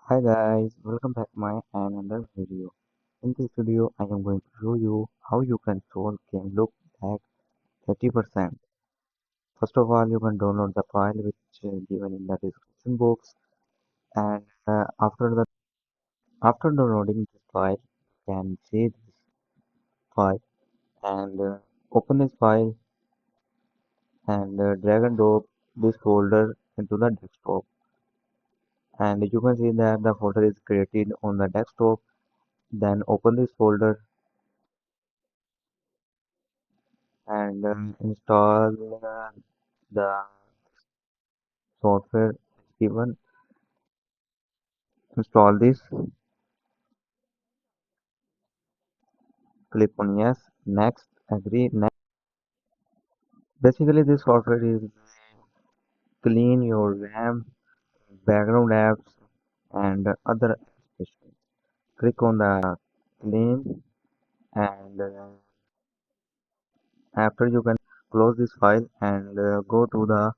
Hi guys, welcome back to my another video. In this video, I am going to show you how you can solve Gameloop back 30%. First of all, you can download the file which is given in the description box, and after downloading this file, you can see this file and open this file and drag and drop this folder into the desktop. And you can see that the folder is created on the desktop. Then open this folder and install the software given. Install this, click on yes, next, agree, next. Basically, this software is clean your RAM, background apps, and other applications. Click on the clean, and after you can close this file and go to the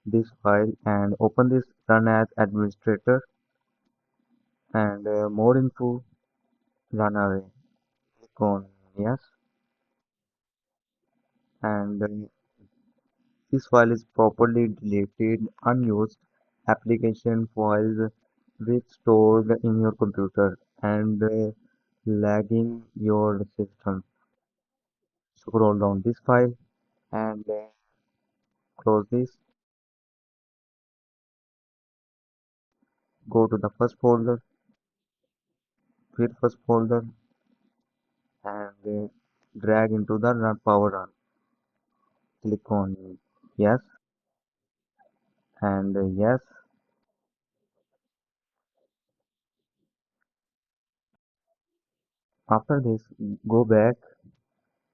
this file and open this run as administrator and more info run away. Click on yes, and this file is properly deleted unused application files which stored in your computer and lagging your system. Scroll down this file and close this. Go to the first folder, create first folder and drag into the run power run. Click on yes and yes. After this, go back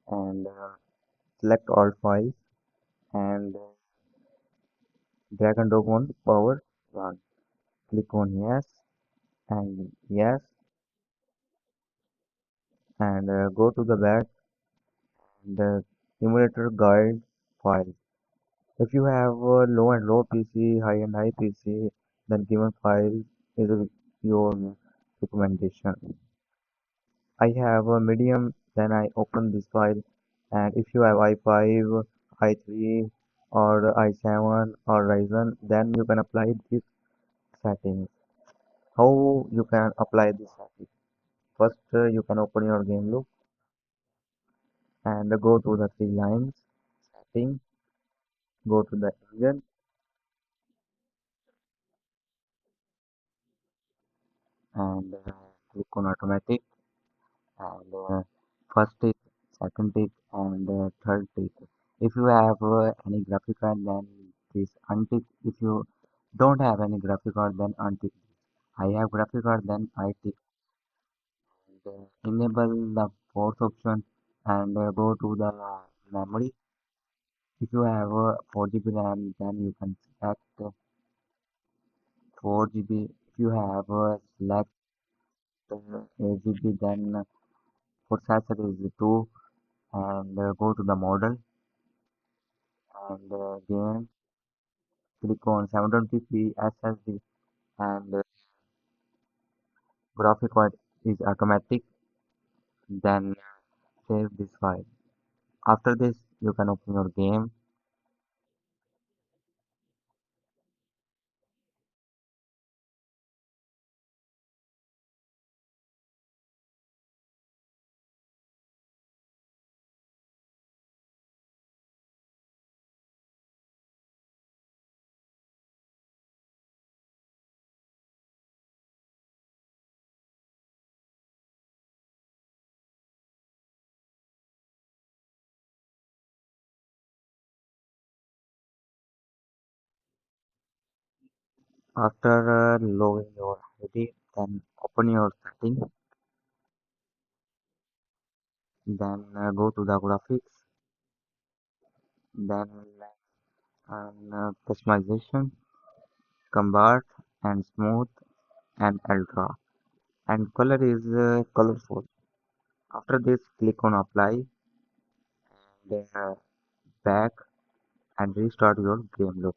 and select all files and drag and drop on power run. Click on yes and yes and go to the back and emulator guide file. If you have a low and low PC, high and high PC, then given file is your recommendation. I have a medium, then I open this file, and if you have i5, i3 or i7 or Ryzen, then you can apply this settings. How you can apply this setting? First, you can open your game loop and go to the three lines setting, go to the engine and click on automatic and first tick, second tick and third tick. If you have any graphic card then this untick. If you don't have any graphic card then untick. I have graphic card then I tick and enable the fourth option and go to the memory. If you have 4 GB RAM then you can select 4 GB. If you have select 8 GB then processor is 2 and go to the model and again click on 720p SSD and graphic card is automatic. Then save this file. After this you can open your game. After loading your ID then open your setting, then go to the graphics, then customization, combat and smooth and ultra and color is colorful. After this click on apply, then back and restart your game loop.